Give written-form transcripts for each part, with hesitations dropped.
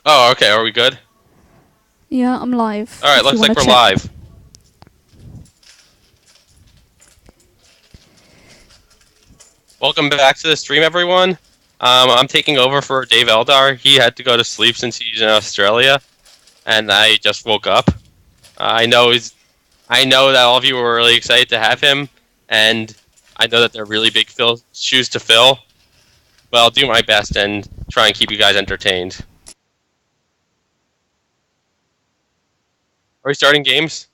Oh, okay. Are we good? Yeah, I'm live. All right. If you Looks want like to we're check. live. Welcome back to the stream, everyone. I'm taking over for Dave Eldar. He had to go to sleep since he's in Australia, and I just woke up. I know I know that all of you were really excited to have him, and I know that they're really big shoes to fill. But I'll do my best and try and keep you guys entertained. Are we starting games?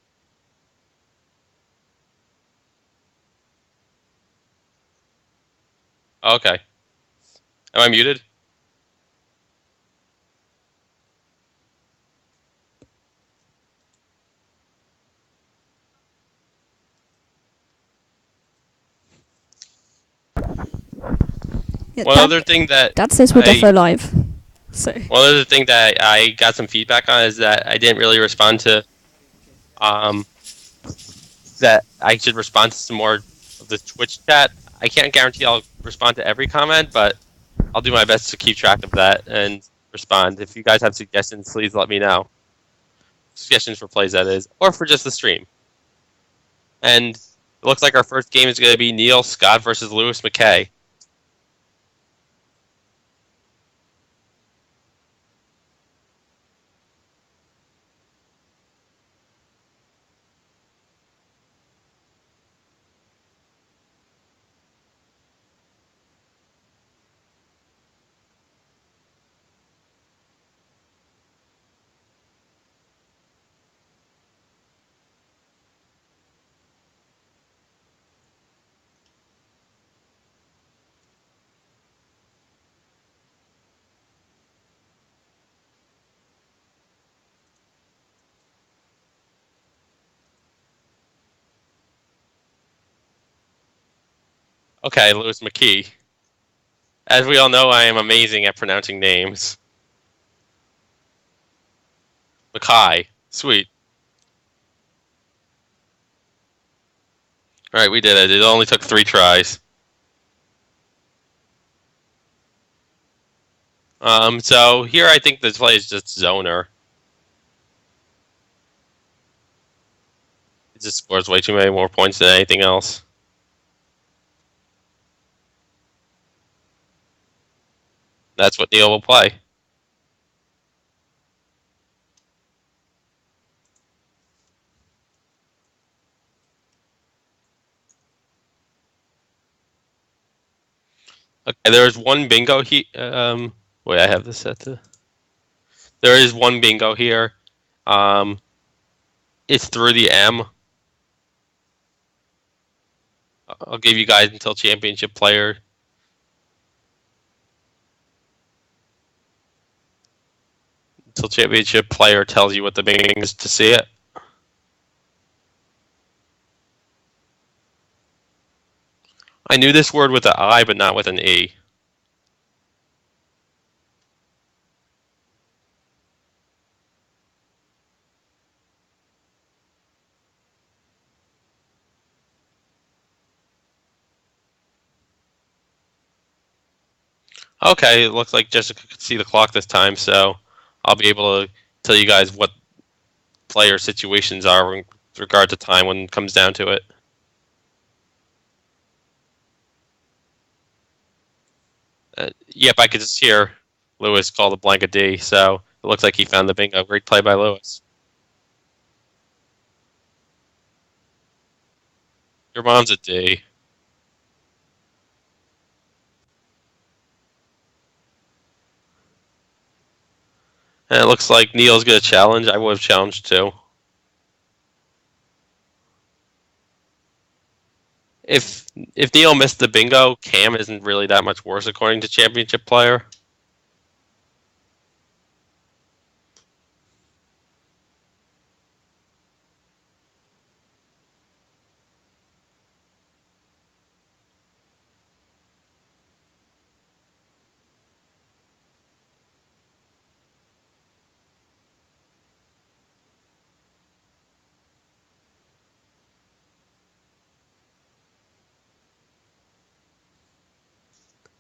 Okay. Am I muted? Yeah, One other thing that that says we're I defo live. So one other thing that I got some feedback on is that I didn't really respond to um, that I should respond to some more of the Twitch chat. I can't guarantee I'll respond to every comment, but I'll do my best to keep track of that and respond. If you guys have suggestions, please let me know. Suggestions for plays, that is, or for just the stream. And it looks like our first game is going to be Neil Scott versus Lewis Mackay. Okay, Lewis McKee. As we all know, I am amazing at pronouncing names. Mackay. Sweet. All right, we did it. It only took 3 tries. So here I think this play is just zoner. It just scores way too many more points than anything else. That's what Neil will play. Okay, there is one bingo wait, I have this set to. There is one bingo here. Um, it's through the M. I'll give you guys until championship player. Until championship player tells you what the bingo is to see it. I knew this word with an I, but not with an E. Okay, it looks like Jessica could see the clock this time, so I'll be able to tell you guys what player situations are with regard to time when it comes down to it. Yep, I could just hear Lewis call the blank a D, so it looks like he found the bingo. Great play by Lewis. Your mom's a D. And it looks like Neil's going to challenge. I would have challenged too. If Neil missed the bingo, Cam isn't really that much worse according to championship player.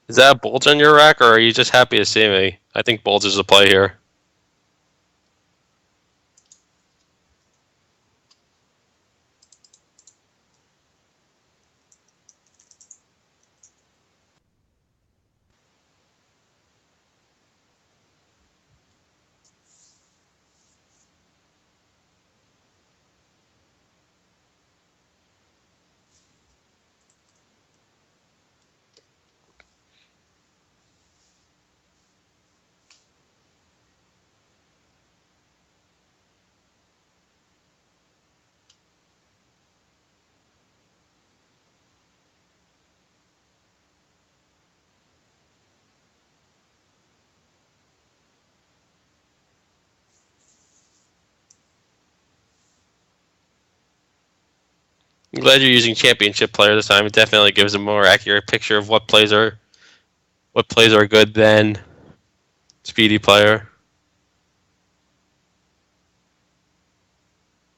Is that a bulge on your rack, or are you just happy to see me? I think bulge is the play here. I'm glad you're using championship player this time. It definitely gives a more accurate picture of what plays are good than speedy player.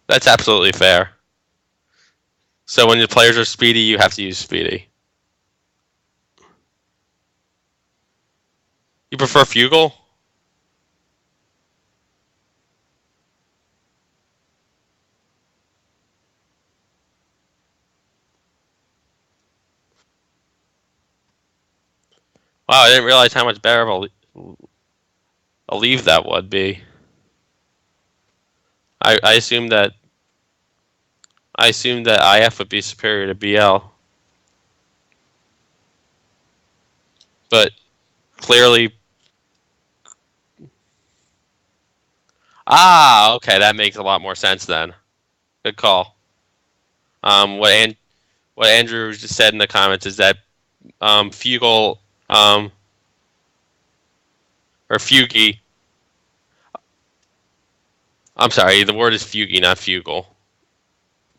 That's absolutely fair. So when your players are speedy, you have to use speedy. You prefer Fugal? Wow, I didn't realize how much better of a leave that would be. I assumed that IF would be superior to BL, but clearly, okay, that makes a lot more sense then. Good call. Um, what An- what Andrew just said in the comments is that Fugal or Fugi. I'm sorry, the word is Fugi, not Fugal.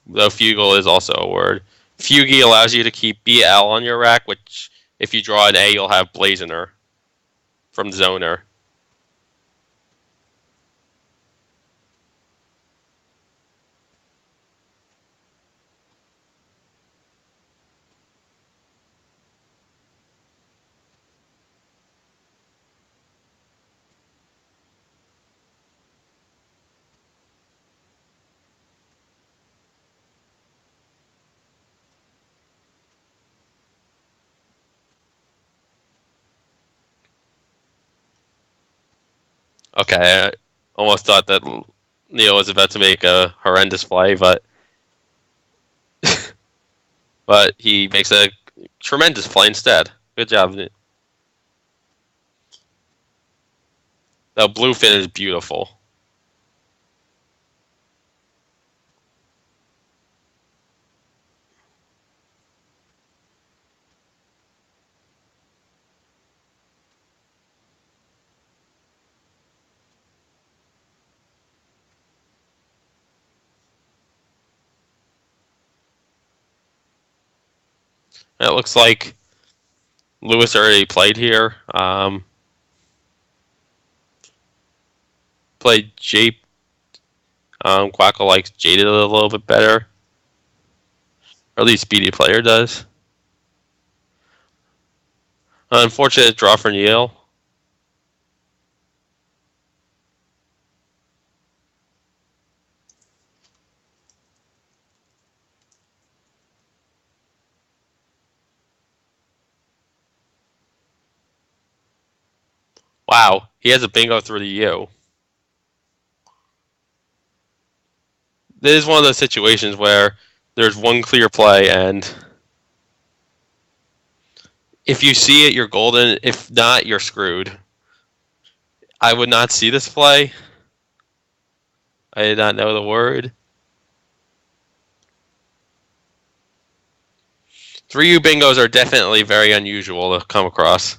Though Fugal is also a word. Fugi allows you to keep BL on your rack, which if you draw an A, you'll have Blazoner from Zoner. Okay, I almost thought that Neil was about to make a horrendous play, but he makes a tremendous play instead. Good job. The bluefin is beautiful. It looks like Lewis already played here. Played Jape. Quackle likes Jaded a little bit better, or at least Speedy Player does. Unfortunate draw for Neil. Wow, he has a bingo through the U. This is one of those situations where there's one clear play, and if you see it, you're golden. If not, you're screwed. I would not see this play. I did not know the word. 3U bingos are definitely very unusual to come across.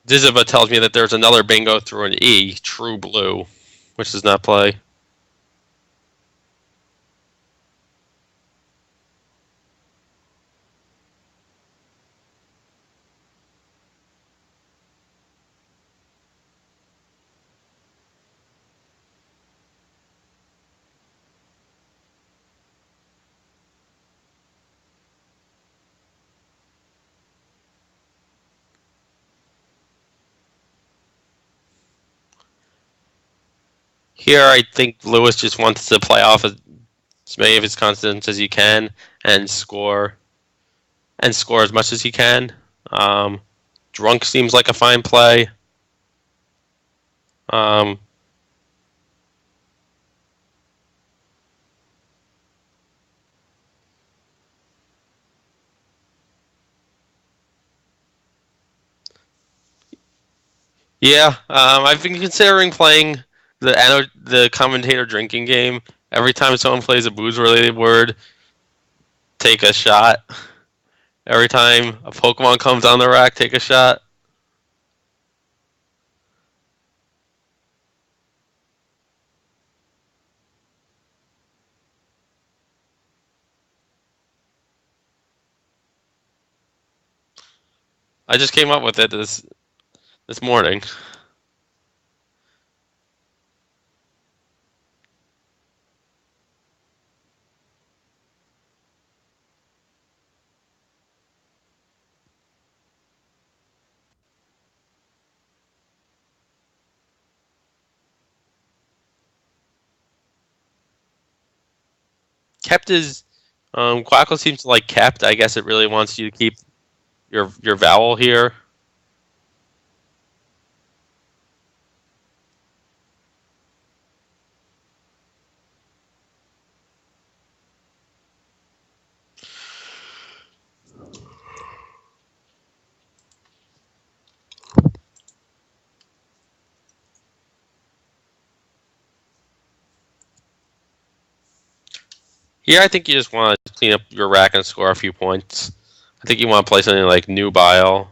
Diziba tells me that there's another bingo through an E, True Blue, which does not play. Here, I think Lewis just wants to play off as many of his constants as he can and score as much as he can. Drunk seems like a fine play. Um, yeah, I've been considering playing the commentator drinking game. Every time someone plays a booze related word, take a shot. Every time a Pokemon comes on the rack, take a shot. I just came up with it this morning. Kept is Quackle seems to like kept. I guess it really wants you to keep your vowel here. Here, I think you just want to clean up your rack and score a few points. I think you want to play something like Nubile.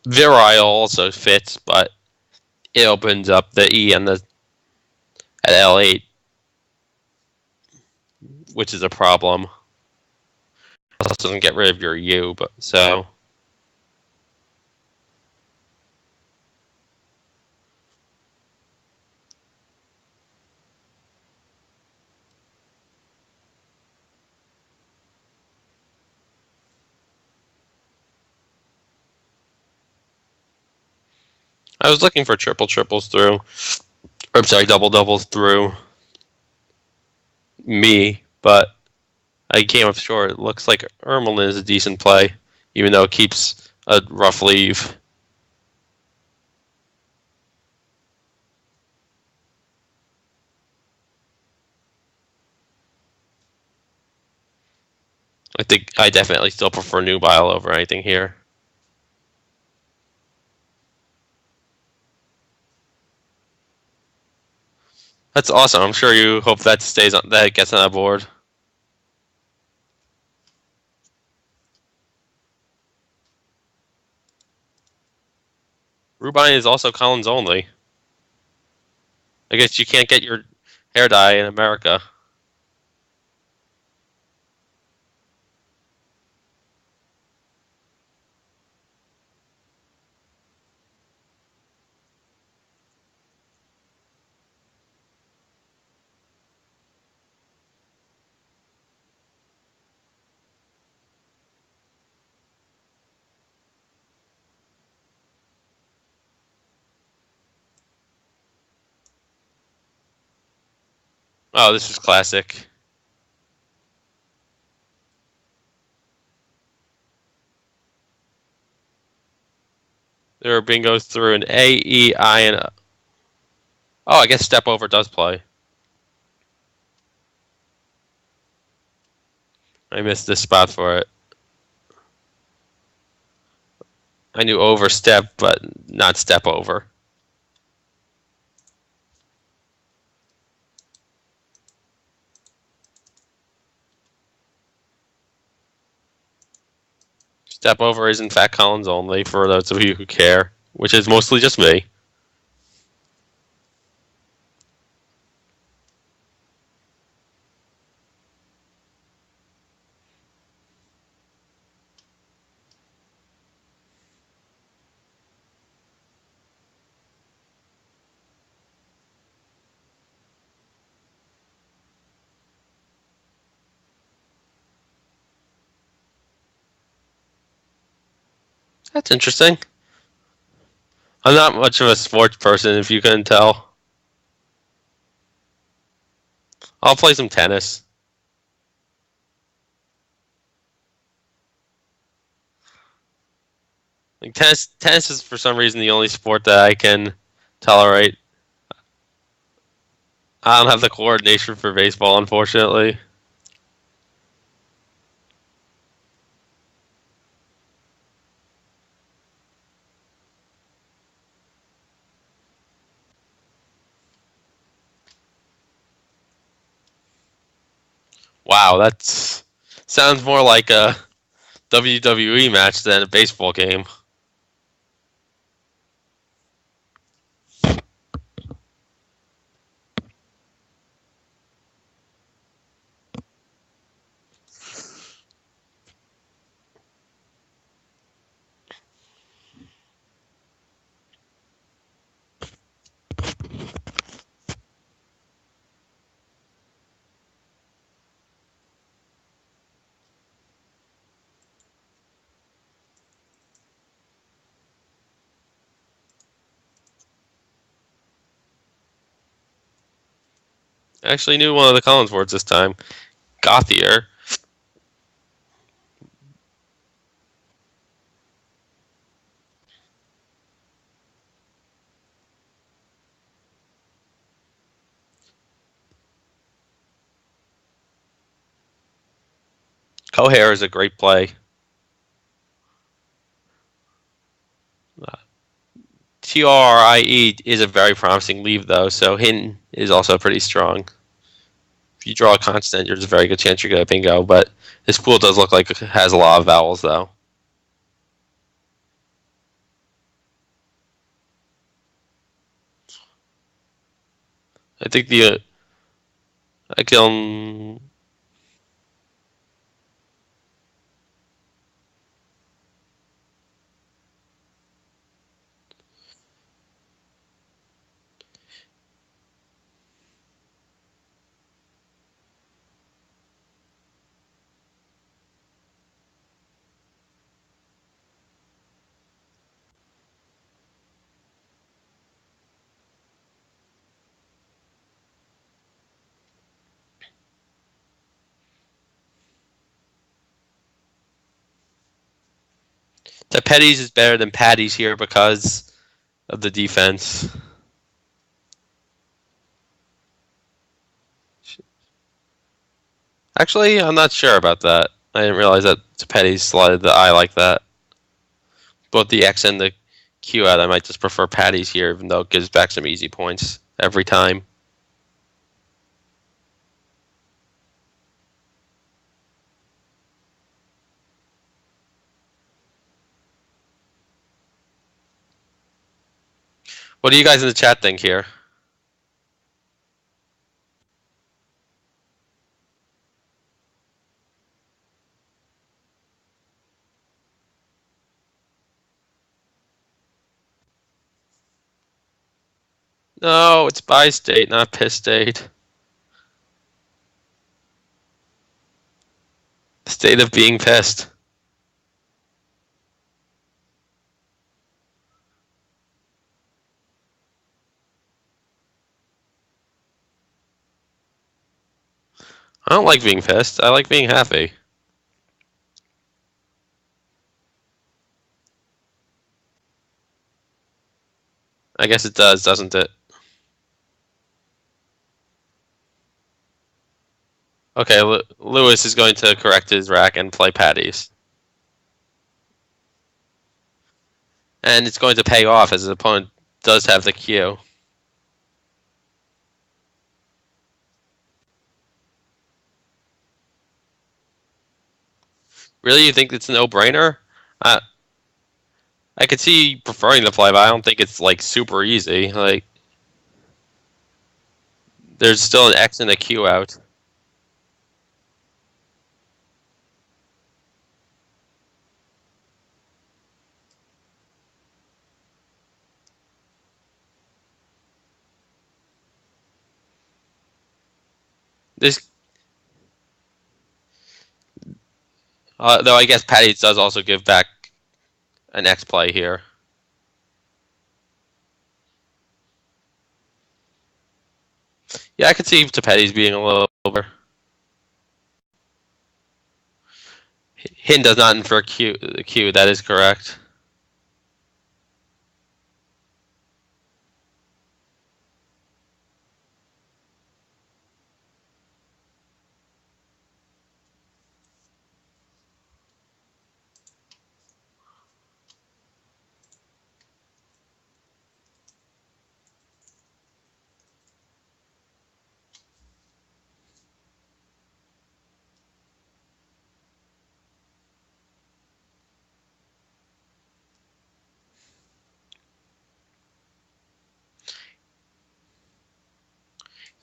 Virile also fits, but it opens up the E and the at L8, which is a problem. It also doesn't get rid of your U, but so I was looking for triples through. Or, I'm sorry, doubles through me, but I came up short. It looks like Ermelin is a decent play, even though it keeps a rough leave. I think I definitely still prefer Nubile over anything here. That's awesome. I'm sure you hope that stays on, that gets on that board. Rubine is also Collins only. I guess you can't get your hair dye in America. Oh, this is classic. There are bingos through an A, E, I, and a. Oh, I guess step over does play. I missed this spot for it. I knew overstep, but not step over. Step over is in fact Collins only for those of you who care, which is mostly just me. That's interesting. I'm not much of a sports person, if you couldn't tell. I'll play some tennis. Like tennis is for some reason the only sport that I can tolerate. I don't have the coordination for baseball, unfortunately. Wow, that sounds more like a WWE match than a baseball game. I actually knew one of the Collins words this time. Gothier. Cohair is a great play. Trie is a very promising leave, though, so Hin is also pretty strong. If you draw a constant, there's a very good chance you're going to bingo, but this pool does look like it has a lot of vowels, though. I think I can. The Petties is better than Patties here because of the defense. Actually, I'm not sure about that. I didn't realize that Petties slotted the I like that. Both the X and the Q out, I might just prefer Patties here, even though it gives back some easy points every time. What do you guys in the chat think here? No, it's by state, not piss state. State of being pissed. I don't like being pissed. I like being happy. I guess it does, doesn't it? Okay, Lewis is going to correct his rack and play patties. And it's going to pay off as his opponent does have the Q. Really, you think it's a no-brainer? I could see preferring the play, but I don't think it's like super easy. Like, there's still an X and a Q out. This, though, I guess Patty does also give back an X play here. Yeah, I could see Tapetti's being a little better. Hin does not infer Q. That is correct.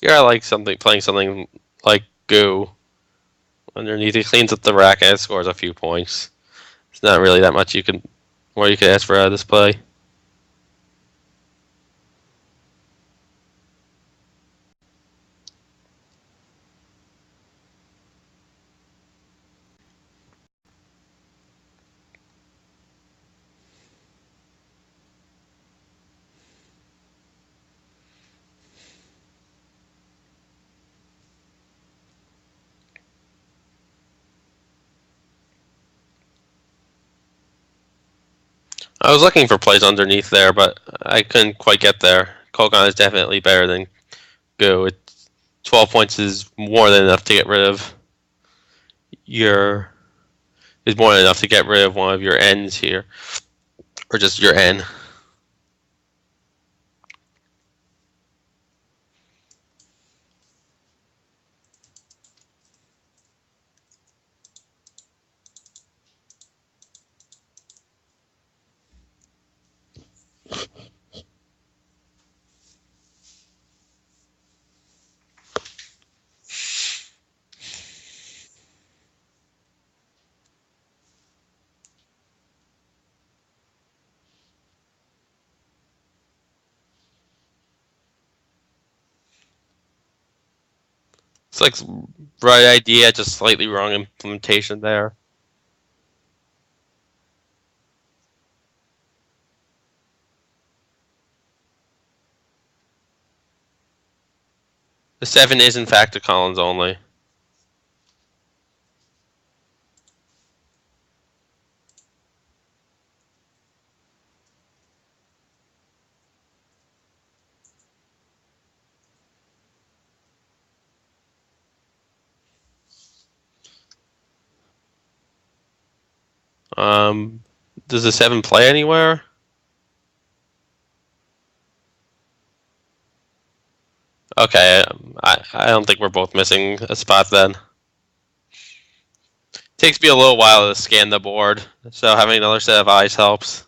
Here I like playing something like Goo. Underneath, he cleans up the rack and scores a few points. It's not really that much more you can ask for out of this play. I was looking for plays underneath there, but I couldn't quite get there. Kogan is definitely better than Goo. 12 points is more than enough to get rid of your is more than enough to get rid of one of your N's here, or just your N. It's like right idea, just slightly wrong implementation there. The 7 is in fact a Collins only. Um, does the 7 play anywhere? Okay, I don't think we're both missing a spot then. Takes me a little while to scan the board, so having another set of eyes helps.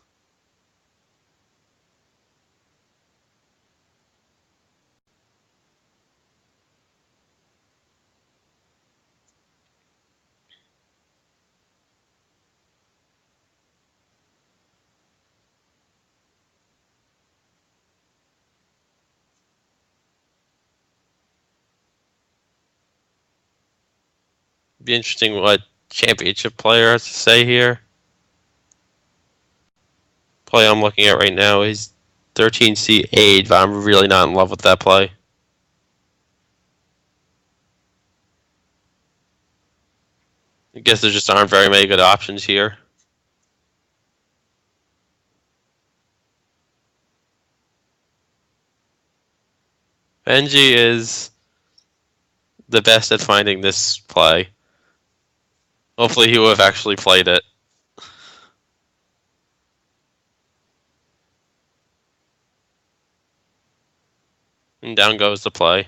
Be interesting what championship player has to say here. Play I'm looking at right now is 13C Aid, but I'm really not in love with that play. I guess there just aren't very many good options here. Bnjy is the best at finding this play. Hopefully he will have actually played it. And down goes the play.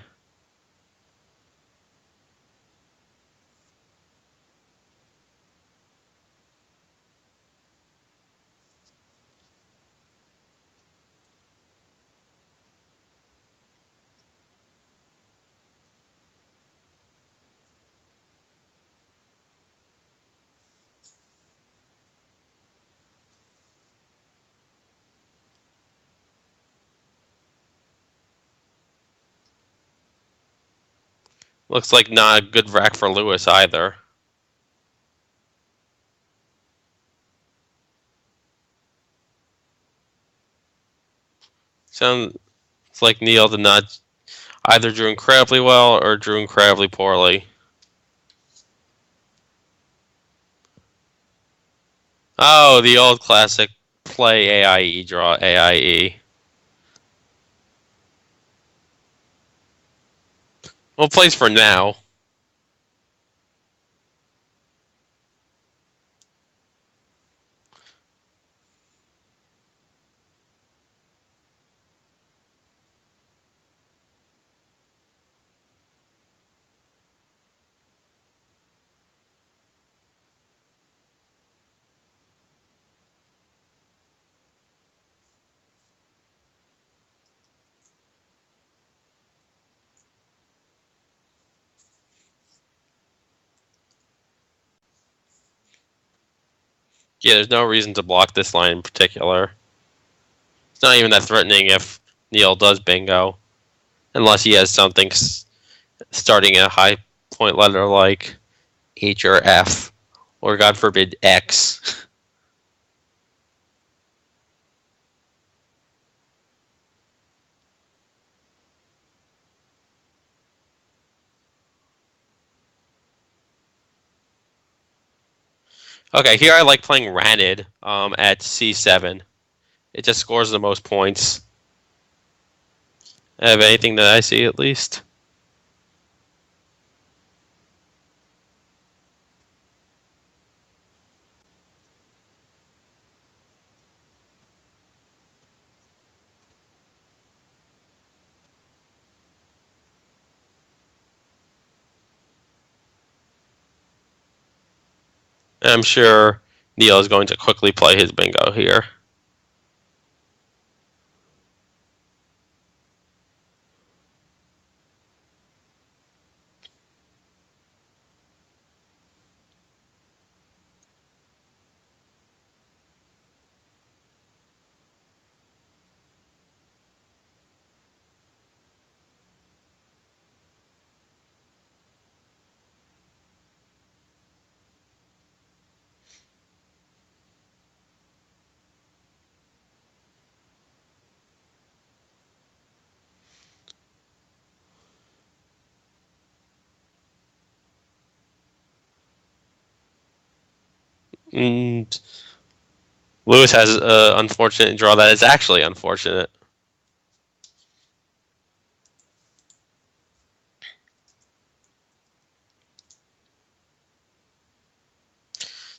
Looks like not a good rack for Lewis either. Sounds like Neil did not. either drew incredibly well or drew incredibly poorly. Oh, the old classic play AIE, draw AIE. Well, plays for now. Yeah, there's no reason to block this line in particular. It's not even that threatening if Neil does bingo, unless he has something starting at a high point letter like H or F, or God forbid X. Okay, here I like playing Ranid at C7. It just scores the most points. Of anything that I see, at least. And I'm sure Neil is going to quickly play his bingo here. And Lewis has an unfortunate draw that is actually unfortunate.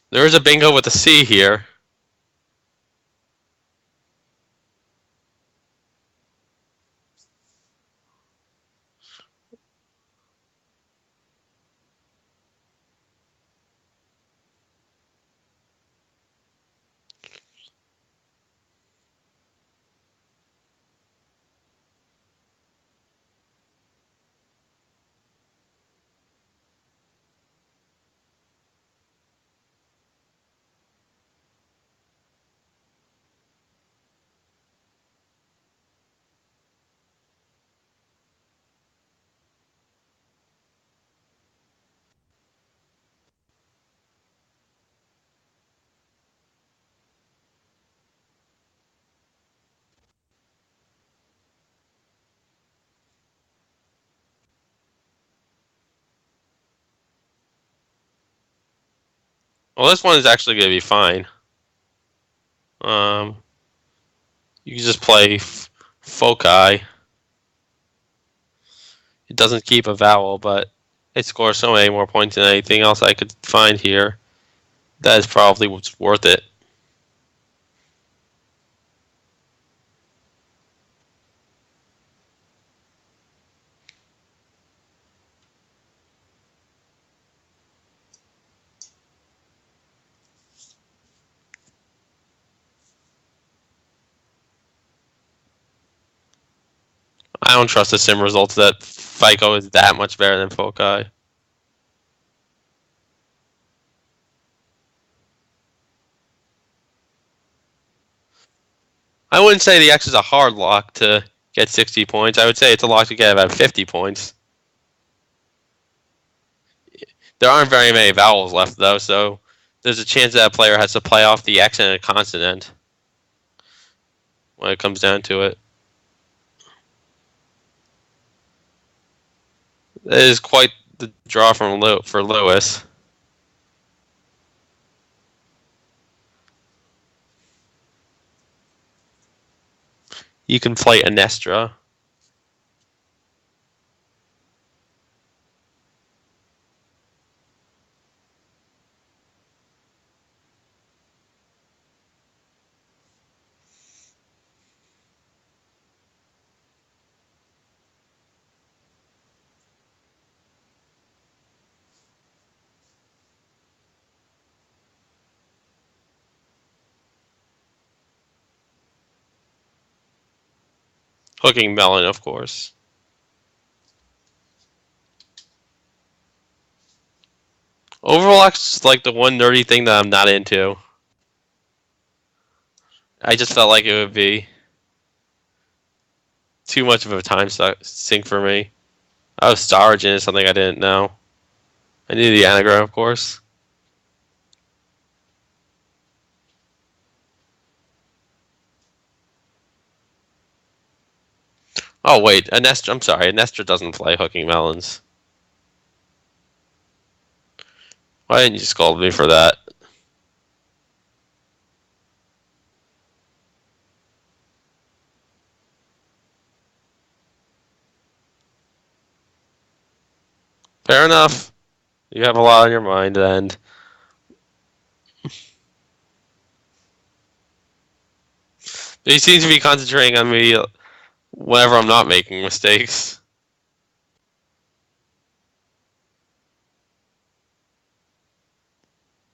There is a bingo with a C here. Well, this one is actually going to be fine. You can just play foci. It doesn't keep a vowel, but it scores so many more points than anything else I could find here. That is probably what's worth it. I don't trust the sim results that FICO is that much better than foci. I wouldn't say the X is a hard lock to get 60 points. I would say it's a lock to get about 50 points. There aren't very many vowels left, though, so there's a chance that a player has to play off the X and a consonant when it comes down to it. That is quite the draw for Lewis. You can play Anestra. Hooking melon, of course. Overwatch is like the one nerdy thing that I'm not into. I just felt like it would be too much of a time sink for me. Oh, Star Origin is something I didn't know. I knew the anagram, of course. Oh wait, Anestra. I'm sorry, Anestra doesn't play hooking melons. Why didn't you scold me for that? Fair enough. You have a lot on your mind, and you seem to be concentrating on me whenever I'm not making mistakes,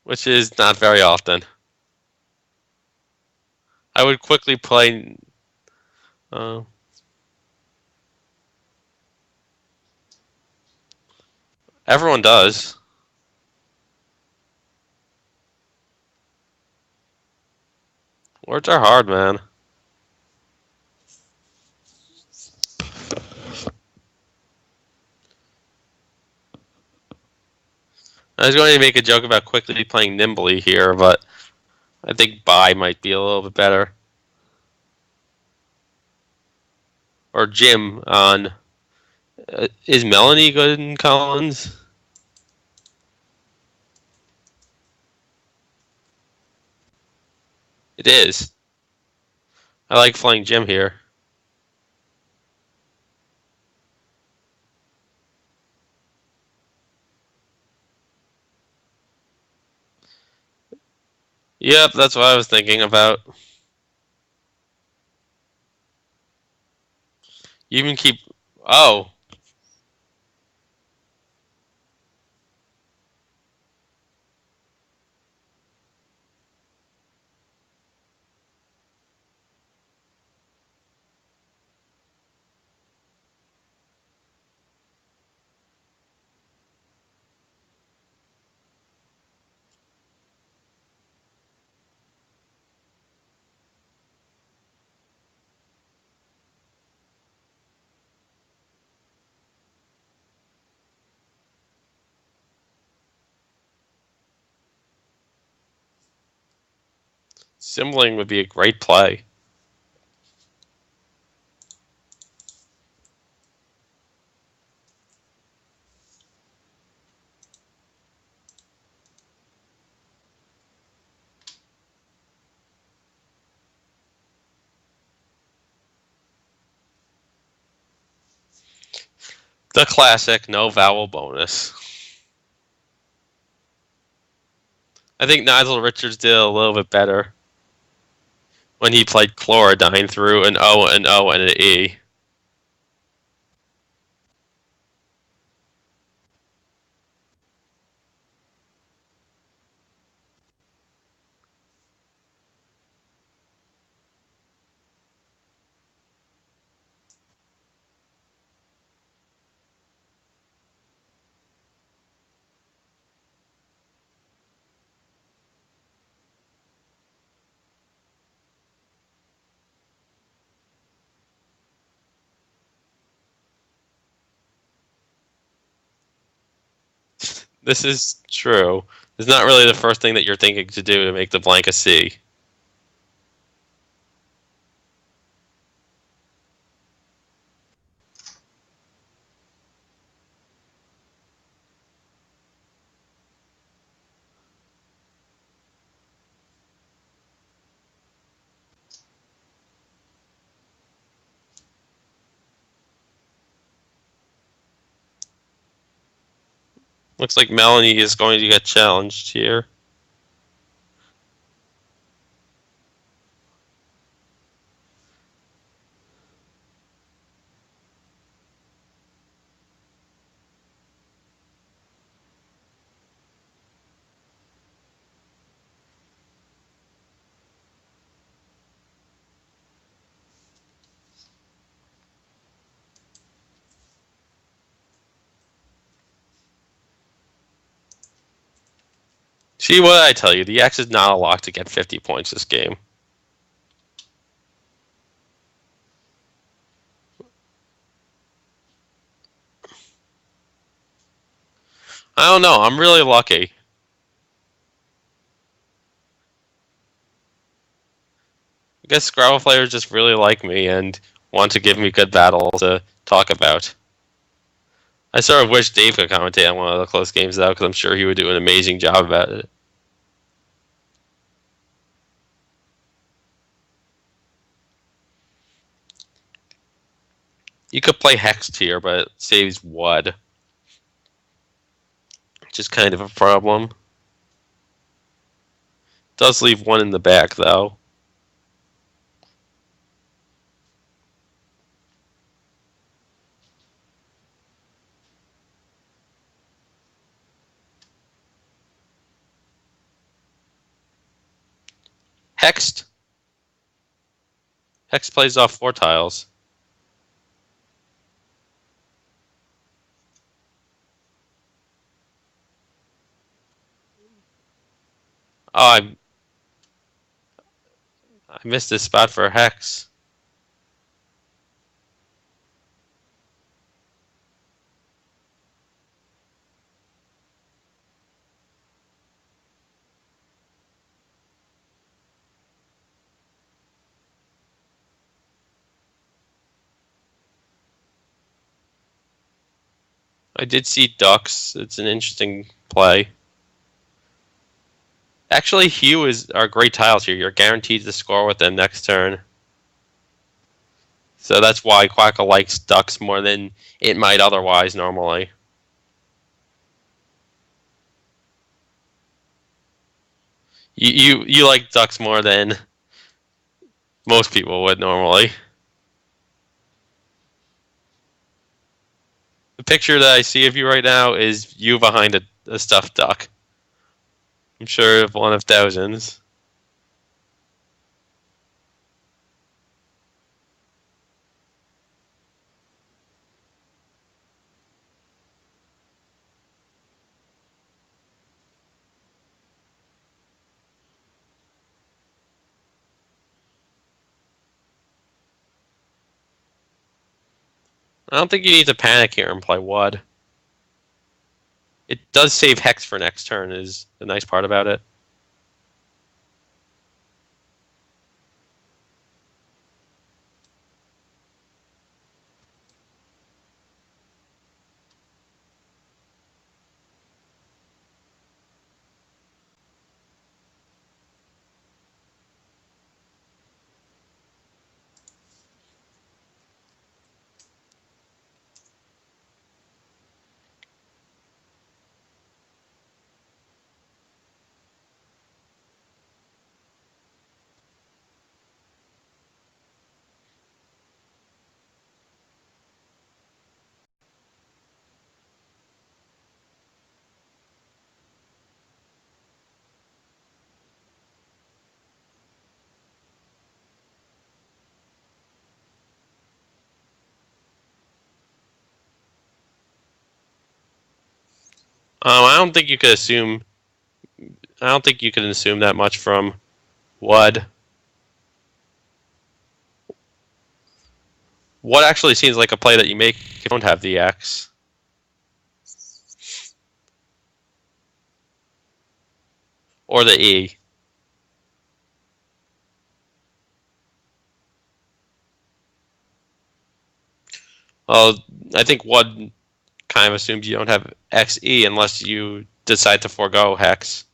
which is not very often. I would quickly play. Uh, Everyone does. Words are hard, man. I was going to make a joke about quickly playing nimbly here, but I think Bai might be a little bit better. Or Jim on. Is Melanie good in Collins? It is. I like playing Jim here. Yep, that's what I was thinking about. You can keep. Oh, Simbling would be a great play. The classic no vowel bonus. I think Nigel Richards did a little bit better when he played Chlorodyne through an O, an O, and an E. This is true. It's not really the first thing that you're thinking to do to make the blank a C. Looks like Melanie is going to get challenged here. See, what did I tell you? The X is not a lock to get 50 points this game. I don't know. I'm really lucky. I guess Scrabble players just really like me and want to give me good battle to talk about. I sort of wish Dave could commentate on one of the close games, though, because I'm sure he would do an amazing job about it. You could play Hexed here, but it saves Wud, which is kind of a problem. Does leave one in the back, though. Hexed. Hex plays off 4 tiles. Oh, I missed this spot for Hex. I did see Ducks. It's an interesting play. Actually, Hue are great tiles here. You're guaranteed to score with them next turn. So that's why Quackle likes Ducks more than it might otherwise normally. You like Ducks more than most people would normally. The picture that I see of you right now is you behind a stuffed duck. I'm sure of one of thousands. I don't think you need to panic here and play Wud. It does save Hex for next turn, is the nice part about it. I don't think you could assume. I don't think you can assume that much from Wud. What actually seems like a play that you make if you don't have the X. Or the E. Well, I think Wud kind of assumes you don't have XE unless you decide to forego Hex.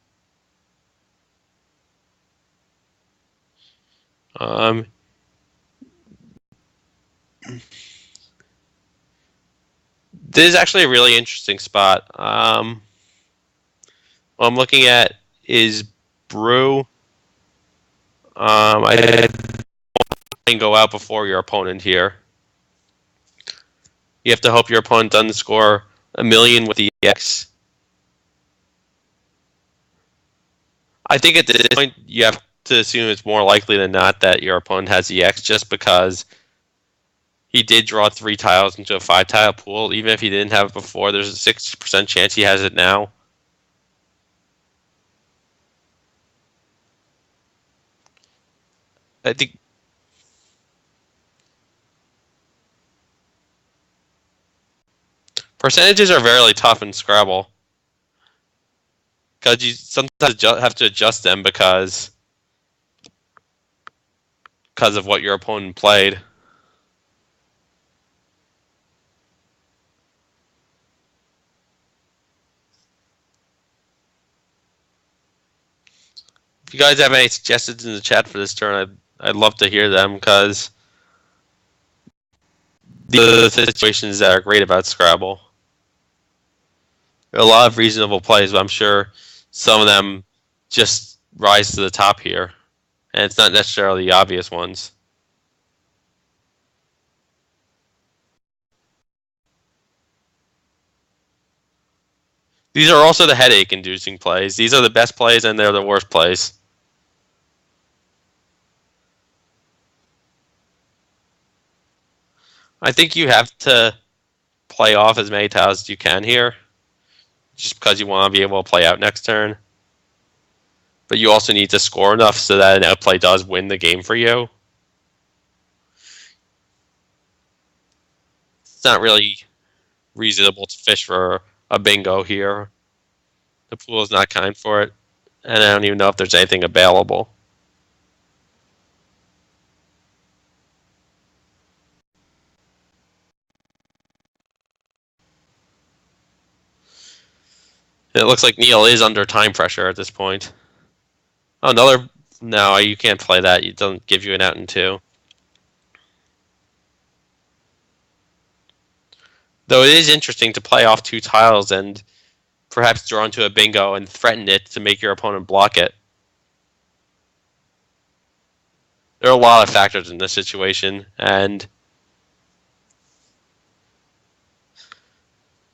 This is actually a really interesting spot. What I'm looking at is brew. I can go out before your opponent here. You have to hope your opponent doesn't score a million with the EX. I think at this point you have to assume it's more likely than not that your opponent has EX just because he did draw 3 tiles into a 5-tile pool. Even if he didn't have it before, there's a 60% chance he has it now. I think percentages are very tough in Scrabble because you sometimes have to adjust them because of what your opponent played. If you guys have any suggestions in the chat for this turn, I'd love to hear them because these are the situations that are great about Scrabble. There are a lot of reasonable plays, but I'm sure some of them just rise to the top here, and it's not necessarily the obvious ones. These are also the headache-inducing plays. These are the best plays, and they're the worst plays. I think you have to play off as many tiles as you can here, just because you want to be able to play out next turn. But you also need to score enough so that an outplay does win the game for you. It's not really reasonable to fish for a bingo here. The pool is not kind for it, and I don't even know if there's anything available. It looks like Neil is under time pressure at this point. Oh, another... No, you can't play that. It doesn't give you an out in 2. Though it is interesting to play off 2 tiles and perhaps draw into a bingo and threaten it to make your opponent block it. There are a lot of factors in this situation, and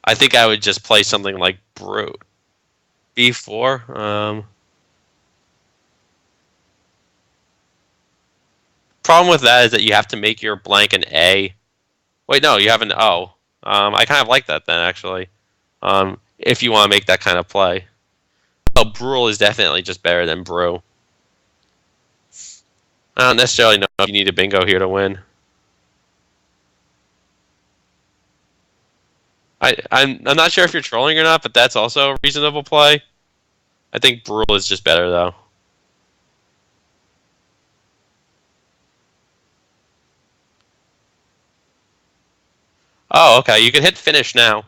I think I would just play something like Brew. B4. Problem with that is that you have to make your blank an A. Wait, no, you have an O. I kind of like that then, actually. If you want to make that kind of play. Oh, Brule is definitely just better than Brew. I don't necessarily know if you need a bingo here to win. I'm not sure if you're trolling or not, but that's also a reasonable play. I think Brule is just better, though. Oh, okay. You can hit finish now.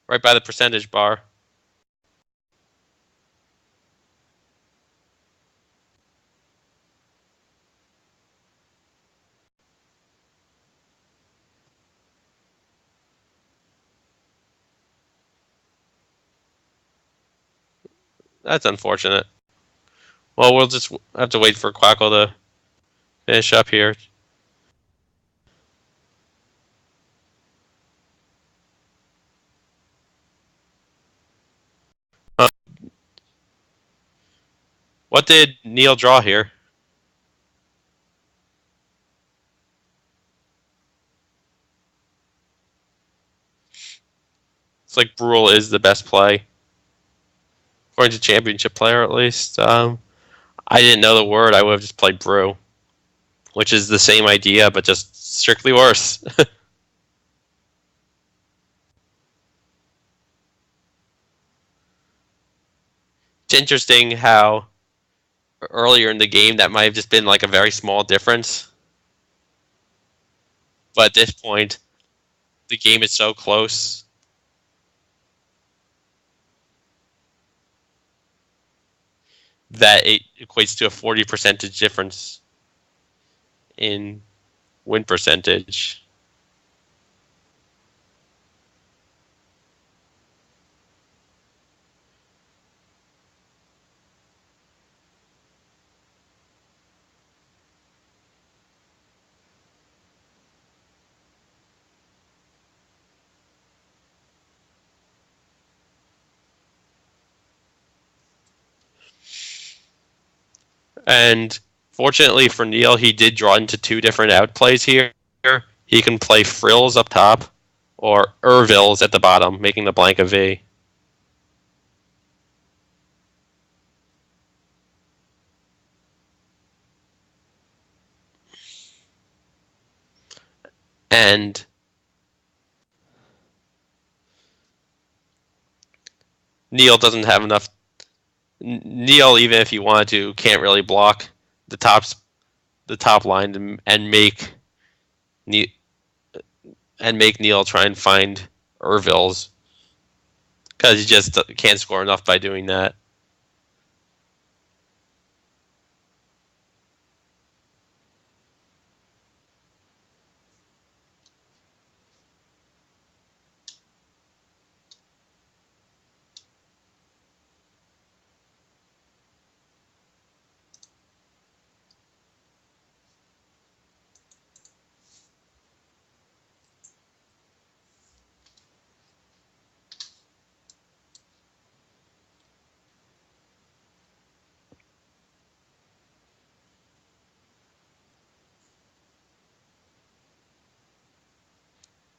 Right by the percentage bar. That's unfortunate. Well, we'll just have to wait for Quackle to finish up here. What did Neil draw here? It's like Brule is the best play. According to Championship Player, at least. I didn't know the word. I would have just played Brew. Which is the same idea, but just strictly worse. It's interesting how earlier in the game that might have just been like a very small difference. But at this point, the game is so close that it equates to a 40% difference in win percentage. And fortunately for Neil, he did draw into two different outplays here. He can play frills up top or Ervils at the bottom, making the blank a V. And Neil doesn't have enough. Neil, even if he wanted to, can't really block the top line and make Neil try and find Ervils because he just can't score enough by doing that.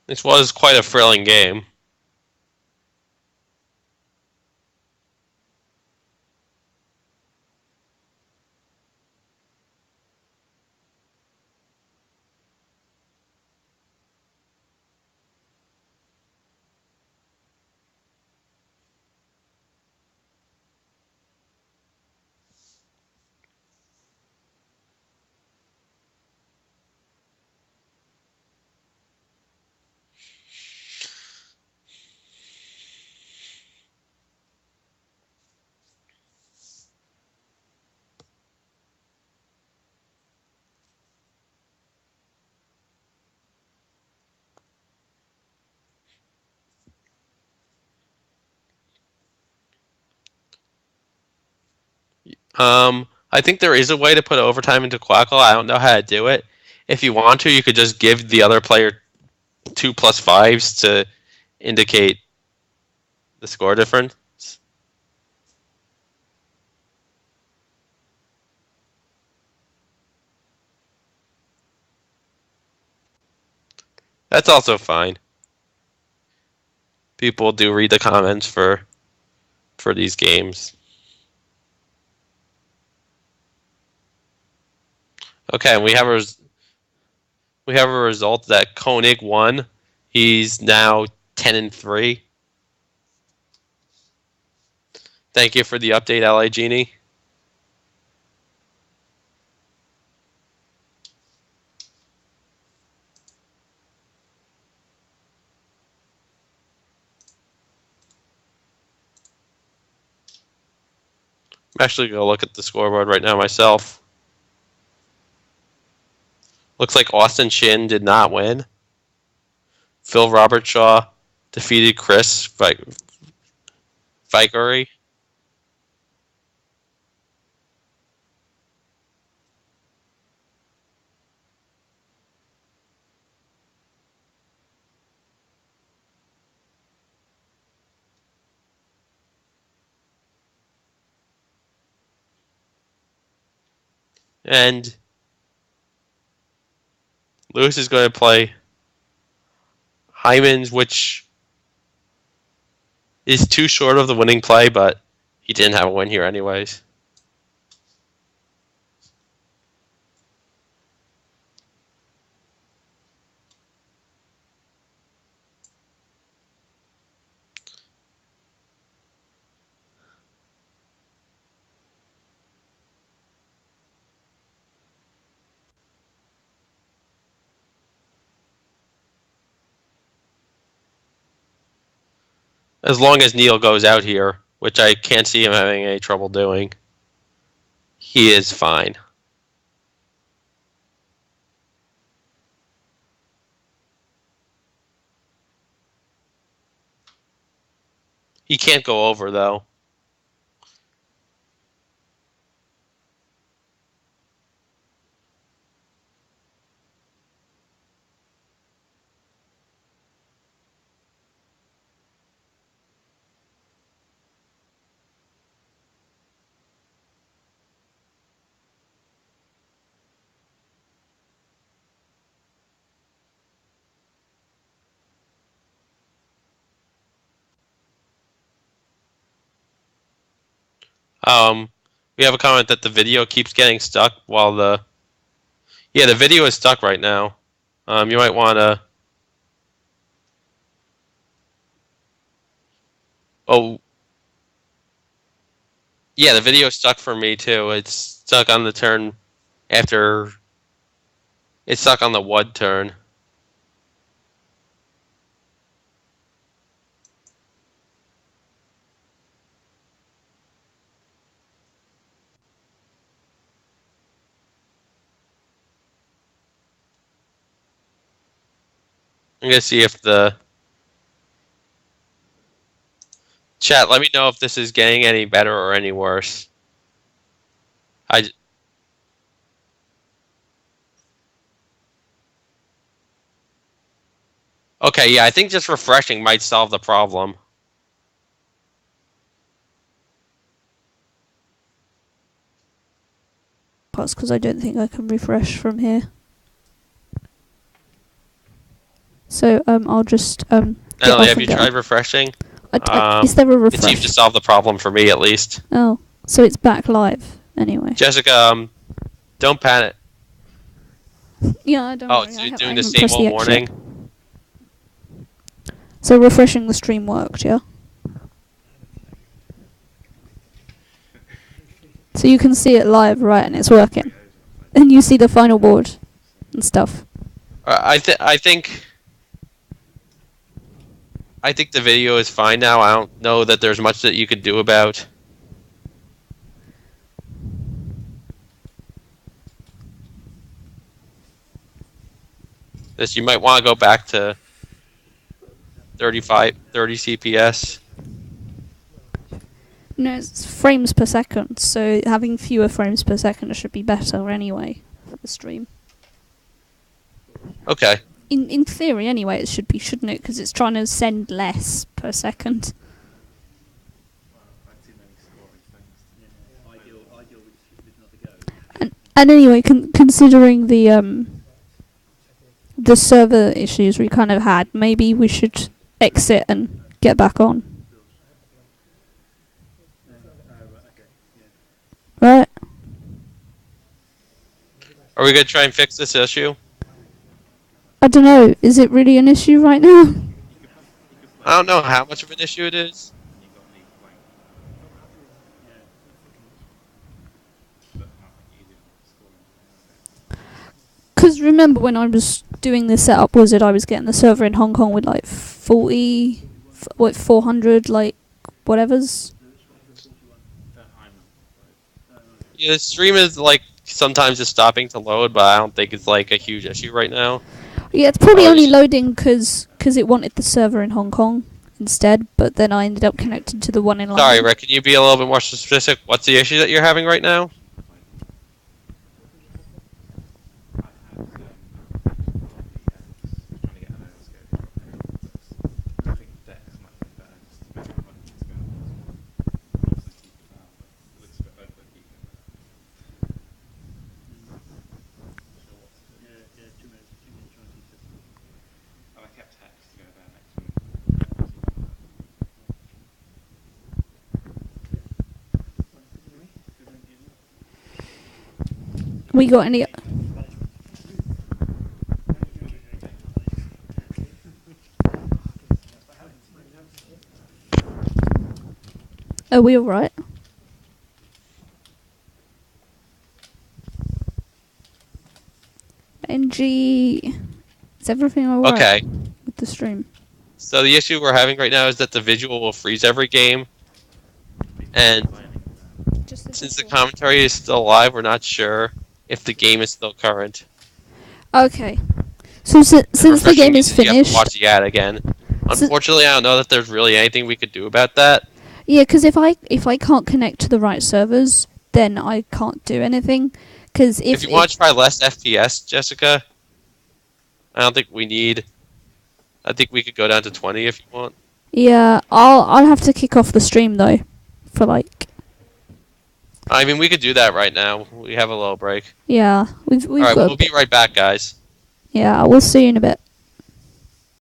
This was quite a thrilling game. I think there is a way to put overtime into Quackle. I don't know how to do it. If you want to, you could just give the other player 2+5s to indicate the score difference. That's also fine. People do read the comments for these games. Okay, we have a result that Koenig won. He's now 10-3. Thank you for the update, LA Genie. I'm actually going to look at the scoreboard right now myself. Looks like Austin Shin did not win. Phil Robertshaw defeated Chris Vickery. And Lewis is going to play Hyman's, which is too short of the winning play, but he didn't have a win here anyways. As long as Neil goes out here, which I can't see him having any trouble doing, he is fine. He can't go over, though. We have a comment that the video keeps getting stuck while the video is stuck right now. You might want to. Oh, yeah, the video is stuck for me too. It's stuck on the turn after. It's stuck on the WUD turn. I'm gonna see if the chat. Let me know if this is getting any better or any worse. Okay, yeah, I think just refreshing might solve the problem. That's because I don't think I can refresh from here. So I'll just Natalie, have you tried refreshing? Is there a refresh? It seems to solve the problem for me, at least. Oh, so it's back live anyway. Jessica, don't panic. Yeah, I don't. Oh, it's doing the same old warning. So refreshing the stream worked, yeah. So you can see it live, right, and it's working, and you see the final board and stuff. I think the video is fine now. I don't know that there's much that you could do about. This, you might want to go back to 30 CPS. No, it's frames per second, so having fewer frames per second should be better anyway for the stream. Okay. In theory, anyway, it should be, shouldn't it? Because it's trying to send less per second. And anyway, considering the server issues we kind of had, maybe we should exit and get back on. Right? Are we gonna try and fix this issue? I don't know. Is it really an issue right now? I don't know how much of an issue it is. Because remember when I was doing the setup wizard, I was getting the server in Hong Kong with like 400, like, whatevers. Yeah, the stream is like sometimes just stopping to load, but I don't think it's like a huge issue right now. Yeah, it's probably only loading because it wanted the server in Hong Kong instead, but then I ended up connected to the one in London. Sorry, Rick, can you be a little bit more specific? What's the issue that you're having right now? We got any... Are we alright? Bnjy... Is everything alright? Okay. With the stream? So the issue we're having right now is that the visual will freeze every game. And since the commentary is still live, we're not sure if the game is still current. Okay. So since the game is finished... You have to watch the ad again. Unfortunately, I don't know that there's really anything we could do about that. Yeah, because if I can't connect to the right servers, then I can't do anything. Because if you want to try less FPS, Jessica, I don't think we need... I think we could go down to 20 if you want. Yeah, I'll have to kick off the stream though, for like... I mean, we could do that right now. We have a little break. Yeah, we've Alright, we'll be right back, guys. Yeah, we'll see you in a bit.